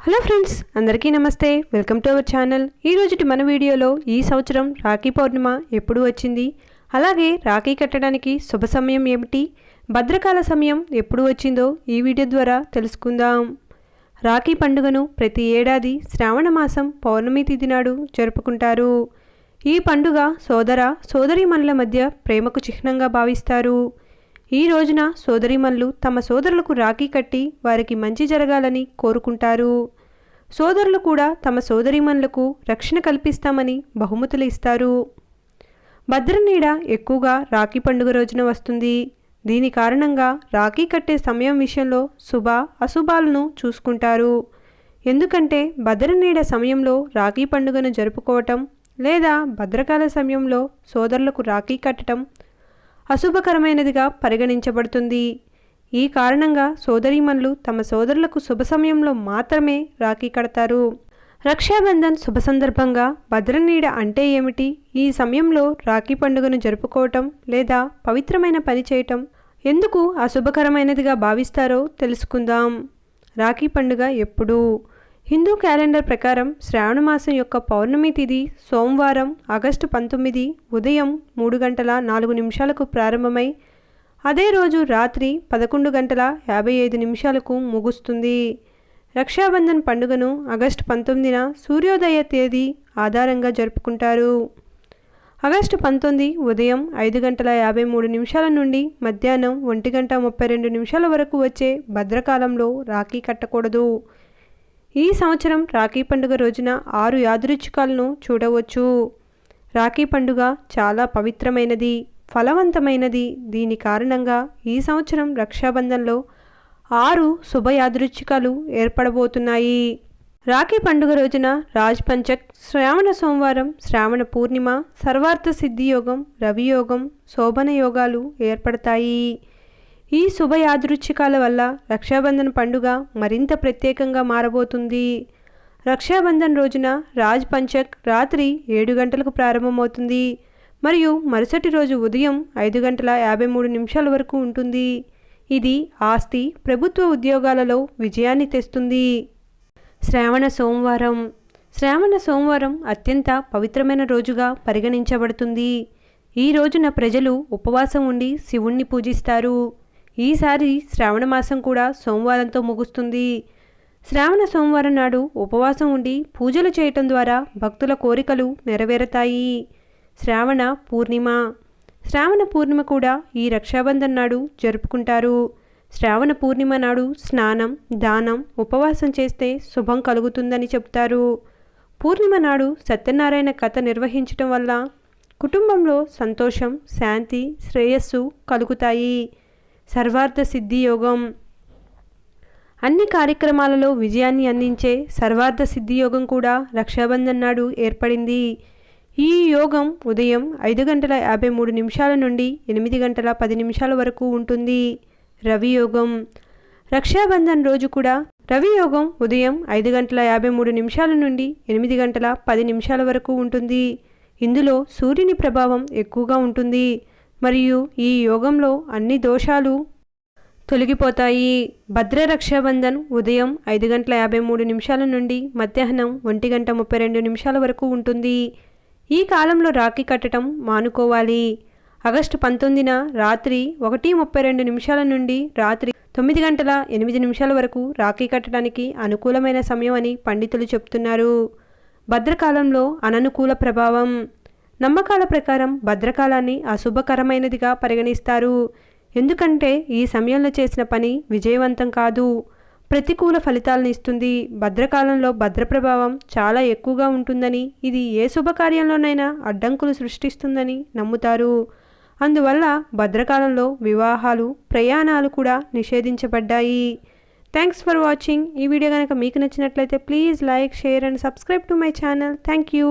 Hello friends, అందరికీ నమస్తే. Welcome to our channel. ఈ రోజుటి మన వీడియోలో ఈ సంవత్సరం రాఖీ పౌర్ణిమ ఎప్పుడు వచ్చింది, అలాగే రాఖీ కట్టడానికి శుభ సమయం ఏమిటి, భద్రకాల సమయం ఎప్పుడు వచ్చిందో ఈ వీడియో ద్వారా తెలుసుకుందాం. రాఖీ పండుగను ప్రతి ఏడాది శ్రావణ మాసం పౌర్ణమి తిథి నాడు జరుపుకుంటారు. ఈ పండుగ సోదర సోదరీమణుల మధ్య ప్రేమకు చిహ్నంగా భావిస్తారు. ఈ రోజున సోదరీమణులు తమ సోదరులకు రాఖీ కట్టి వారికి మంచి జరగాలని కోరుకుంటారు. సోదరులు కూడా తమ సోదరీమణులకు రక్షణ కల్పిస్తామని బహుమతులు ఇస్తారు. భద్రనీడ ఎక్కువగా రాఖీ పండుగ రోజున వస్తుంది. దీని కారణంగా రాఖీ కట్టే సమయం విషయంలో శుభ అశుభాలను చూసుకుంటారు. ఎందుకంటే భద్రనీడ సమయంలో రాఖీ పండుగను జరుపుకోవటం లేదా భద్రకాల సమయంలో సోదరులకు రాఖీ కట్టడం అశుభకరమైనదిగా పరిగణించబడుతుంది. ఈ కారణంగా సోదరీమణులు తమ సోదరులకు శుభ సమయంలో మాత్రమే రాఖీ కడతారు. రక్షాబంధన్ శుభ సందర్భంగా భద్రనీడ అంటే ఏమిటి, ఈ సమయంలో రాఖీ పండుగను జరుపుకోవటం లేదా పవిత్రమైన పని చేయటం ఎందుకు అశుభకరమైనదిగా భావిస్తారో తెలుసుకుందాం. రాఖీ పండుగ ఎప్పుడు? హిందూ క్యాలెండర్ ప్రకారం శ్రావణ మాసం యొక్క పౌర్ణమి తిథి సోమవారం ఆగస్టు 19 ఉదయం 3:04 ప్రారంభమై అదే రోజు రాత్రి 11:55 ముగుస్తుంది. రక్షాబంధన్ పండుగను ఆగస్టు 19 సూర్యోదయ తేదీ ఆధారంగా జరుపుకుంటారు. ఆగస్టు 19 ఉదయం 5:53 నుండి మధ్యాహ్నం 1:32 వరకు వచ్చే భద్రకాలంలో రాఖీ కట్టకూడదు. ఈ సంవత్సరం రాఖీ పండుగ రోజున 6 యాదృచ్ఛికాలను చూడవచ్చు. రాఖీ పండుగ చాలా పవిత్రమైనది, ఫలవంతమైనది. దీని కారణంగా ఈ సంవత్సరం రక్షాబంధన్లో 6 శుభ యాదృచ్ఛికాలు ఏర్పడబోతున్నాయి. రాఖీ పండుగ రోజున రాజ్ పంచక్, శ్రావణ సోమవారం, శ్రావణ పూర్ణిమ, సర్వార్థ సిద్ధి యోగం, రవియోగం, శోభన యోగాలు ఏర్పడతాయి. ఈ శుభ యాదృచ్ఛికాల వల్ల రక్షాబంధన్ పండుగ మరింత ప్రత్యేకంగా మారబోతుంది. రక్షాబంధన్ రోజున రాజ్ పంచక్ రాత్రి 7 గంటలకు ప్రారంభమవుతుంది మరియు మరుసటి రోజు ఉదయం 5:53 వరకు ఉంటుంది. ఇది ఆస్తి, ప్రభుత్వ ఉద్యోగాలలో విజయాన్ని తెస్తుంది. శ్రావణ సోమవారం. శ్రావణ సోమవారం అత్యంత పవిత్రమైన రోజుగా పరిగణించబడుతుంది. ఈ రోజున ప్రజలు ఉపవాసం ఉండి శివుణ్ణి పూజిస్తారు. ఈసారి శ్రావణ మాసం కూడా సోమవారంతో ముగుస్తుంది. శ్రావణ సోమవారం నాడు ఉపవాసం ఉండి పూజలు చేయటం ద్వారా భక్తుల కోరికలు నెరవేరుతాయి. శ్రావణ పూర్ణిమ. శ్రావణ పూర్ణిమ కూడా ఈ రక్షాబంధన్ నాడు జరుపుకుంటారు. శ్రావణ పూర్ణిమ నాడు స్నానం, దానం, ఉపవాసం చేస్తే శుభం కలుగుతుందని చెబుతారు. పూర్ణిమ నాడు సత్యనారాయణ కథ నిర్వహించటం వల్ల కుటుంబంలో సంతోషం, శాంతి, శ్రేయస్సు కలుగుతాయి. సర్వార్థ సిద్ధి యోగం. అన్ని కార్యక్రమాలలో విజయాన్ని అందించే సర్వార్థ సిద్ధి యోగం కూడా రక్షాబంధన్ నాడు ఏర్పడింది. ఈ యోగం ఉదయం 5:53 నుండి 8:10 వరకు ఉంటుంది. రవియోగం. రక్షాబంధన్ రోజు కూడా రవియోగం ఉదయం 5:53 నుండి 8:10 వరకు ఉంటుంది. ఇందులో సూర్యుని ప్రభావం ఎక్కువగా ఉంటుంది మరియు ఈ యోగంలో అన్ని దోషాలు తొలగిపోతాయి. భద్ర రక్షాబంధన్ ఉదయం 5:53 నుండి మధ్యాహ్నం 1:32 వరకు ఉంటుంది. ఈ కాలంలో రాఖీ కట్టడం మానుకోవాలి. ఆగస్టు 19 రాత్రి 1:32 నుండి రాత్రి 9:08 వరకు రాఖీ కట్టడానికి అనుకూలమైన సమయం అని పండితులు చెప్తున్నారు. భద్రకాలంలో అననుకూల ప్రభావం. నమ్మకాల ప్రకారం భద్రకాలాన్ని అశుభకరమైనదిగా పరిగణిస్తారు. ఎందుకంటే ఈ సమయంలో చేసిన పని విజయవంతం కాదు, ప్రతికూల ఫలితాలను ఇస్తుంది. భద్రకాలంలో భద్ర ప్రభావం చాలా ఎక్కువగా ఉంటుందని, ఇది ఏ శుభకార్యంలోనైనా అడ్డంకులు సృష్టిస్తుందని నమ్ముతారు. అందువల్ల భద్రకాలంలో వివాహాలు, ప్రయాణాలు కూడా నిషేధించబడ్డాయి. Thanks for watching. ఈ వీడియో కనుక మీకు నచ్చినట్లయితే please like, share and subscribe to my channel. Thank you.